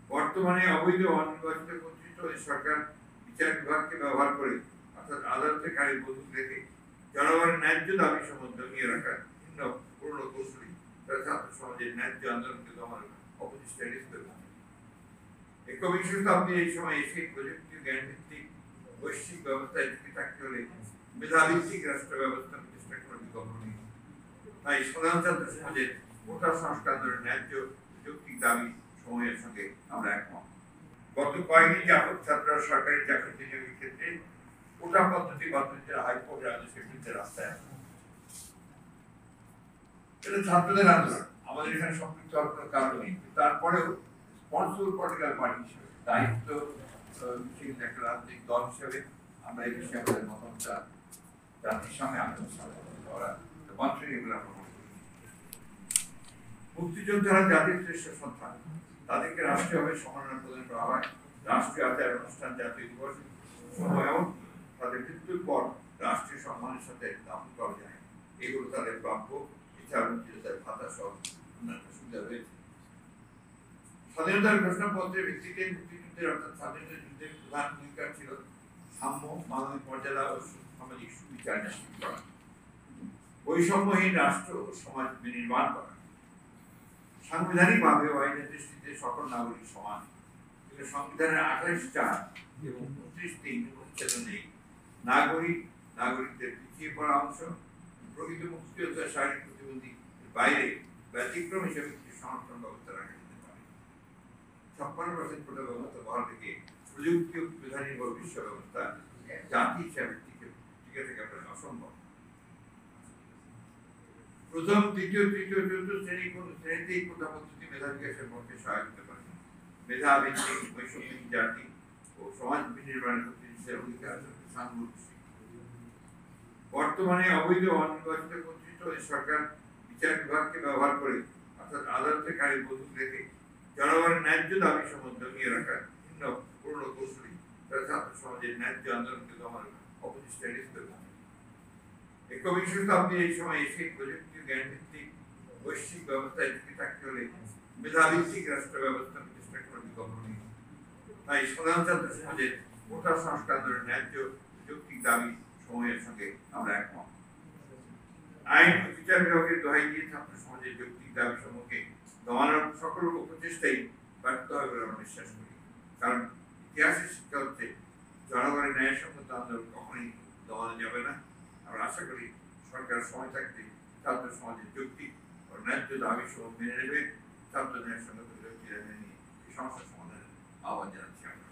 বর্তমানে অবৈধ অনির্বাচিত কর্তৃত্ব সরকার বিচার বিভাগকে ব্যবহার করে অর্থাৎ আদালতে খালি বন্দুক রেখে জনগণের ন্যায্য দাবি সহ দমিয়ে রাখার ভিন্ন পুরনো কৌশলী তারা ছাত্র সমাজের ন্যায্য আন্দোলনকে দমানোর অপচেষ্টা নিষ্পেষ। একবিংশ শতাব্দীর এই সময় এসে প্রযুক্তি জ্ঞান ভিত্তিক বৈশ্বিক ব্যবস্থায় টিকে থাকতে হলে মেধাভিত্তিক রাষ্ট্র ব্যবস্থা প্রতিষ্ঠা করার বিকল্প নেই। তাই সাধারণ ছাত্র সমাজের কোটা সংস্কার আন্দোলনের ন্যায্য যৌক্তিক দাবি সময়ের সঙ্গে আমরা একমত। গত কয়েকদিন যাবৎ ছাত্ররা সরকারি চাকরিতে নিয়োগের ক্ষেত্রে কোটা পদ্ধতি বাতিলের হাইকোর্টের আদেশের বিরুদ্ধে রাস্তায় আসে। এটা ছাত্রদের আন্দোলন, আমাদের এখানে সম্পৃক্ত হওয়ার কোনো কারণ নেই। তারপরেও স্পন্সর পলিটিক্যাল পার্টি হিসেবে দায়িত্বশীল একটা রাজনৈতিক দল হিসেবে আমরা এই বিষয়ে আমাদের মতামতটা জাতির সামনে আত্মসাৎ করা মন্ত্রী এগুলো আমরা মনে করি। মুক্তিযোদ্ধারা জাতির শ্রেষ্ঠ সন্তান, তাদেরকে রাষ্ট্রীয়ভাবে সম্মাননা প্রদান করা হয়। রাষ্ট্রীয় আচার অনুষ্ঠান, জাতীয় দিবস এবং তাদের মৃত্যুর পর রাষ্ট্রীয় সম্মানের সাথে দাফন করা যায়। এগুলো তাদের প্রাপ্য। এছাড়া মুক্তিযোদ্ধার ভাতা সহ অন্যান্য সুবিধা রয়েছে। স্বাধীনতার ঘোষণাপত্রের ভিত্তিতে মুক্তিযুদ্ধের অর্থাৎ স্বাধীনতা যুদ্ধের প্রধান ভূমিকা ছিল সাম্য, মানবিক মর্যাদা ও সামাজিক সুবিচার নিশ্চিত করা, বৈষম্যহীন রাষ্ট্র ও সমাজ বিনির্মাণ করা। সাংবিধানিকভাবে আইনের দৃষ্টিতে সকল নাগরিক সমান, কিন্তু সংবিধানের 28(4) এবং 29(3) অনুচ্ছেদ নেই নাগরিকদের পিছিয়ে পড়া অংশ প্রকৃত মুক্তিযোদ্ধা শারীরিক প্রতিবন্ধী বাইরে ব্যতিক্রম হিসেবে কিছু সংরক্ষণ ব্যবস্থা রাখা যেতে পারে। 56% কোটা ব্যবস্থা বহাল থেকে প্রযুক্তি ও বিধান নির্ভর বিশ্ব ব্যবস্থা জাতি হিসাবে টিকে থেকে আপনার অসম্ভব। প্রথম, দ্বিতীয়, তৃতীয়, চতুর্থ শ্রেণীতেই কোটা পদ্ধতি মেধা বিকাশের পক্ষে সহায়ক হতে পারে। মেধা ভিত্তিক বৈষম্যহীন জাতি ও সমাজ বিনির্মাণের প্রতি অধিকার সাংগঠনিক। বর্তমানে অবৈধ অনির্বাচিত কর্তৃত্ব সরকার বিচার বিভাগকে ব্যবহার করে অর্থাৎ আদালতে খালি বন্দুক রেখে জনগণের ন্যায্য দাবি সহ দমিয়ে রাখার ভিন্ন পুরনো কৌশলী তারা ছাত্র সমাজের ন্যায্য আন্দোলনকে দমানোর অপচেষ্টা নিষ্পেষ। একবিংশ শতাব্দীর এই সময় এসে প্রযুক্তি জ্ঞান ভিত্তিক বৈশ্বিক ব্যবস্থায় টিকে থাকতে হলে মেধাভিত্তিক রাষ্ট্র ব্যবস্থা প্রতিষ্ঠা করার বিকল্প নেই। তাই সাধারণ ছাত্র সমাজের কোটা সংস্কার আন্দোলনের ন্যায্য যৌক্তিক দাবি সময়ের সঙ্গে আমরা একমত। আইন ও বিচার বিভাগের দোহাই দিয়ে ছাত্র সমাজের যৌক্তিক দাবি সমূহকে দমানোর সকল প্রচেষ্টাই ব্যর্থ হবে বলে আমরা বিশ্বাস করি। কারণ ইতিহাসের শিক্ষা হচ্ছে জনগণের ন্যায়সঙ্গত আন্দোলন কখনই দমানো যাবে না। আমরা আশা করি সরকার সময় থাকতে ছাত্র সমাজের যৌক্তিক ও ন্যায্য দাবি সমূহ মেনে নেবে। ছাত্র ন্যায়সঙ্গত বিরোধীরা মেনে নিয়ে এই সমস্যার সমাধানের আহ্বান জানাচ্ছি আমরা।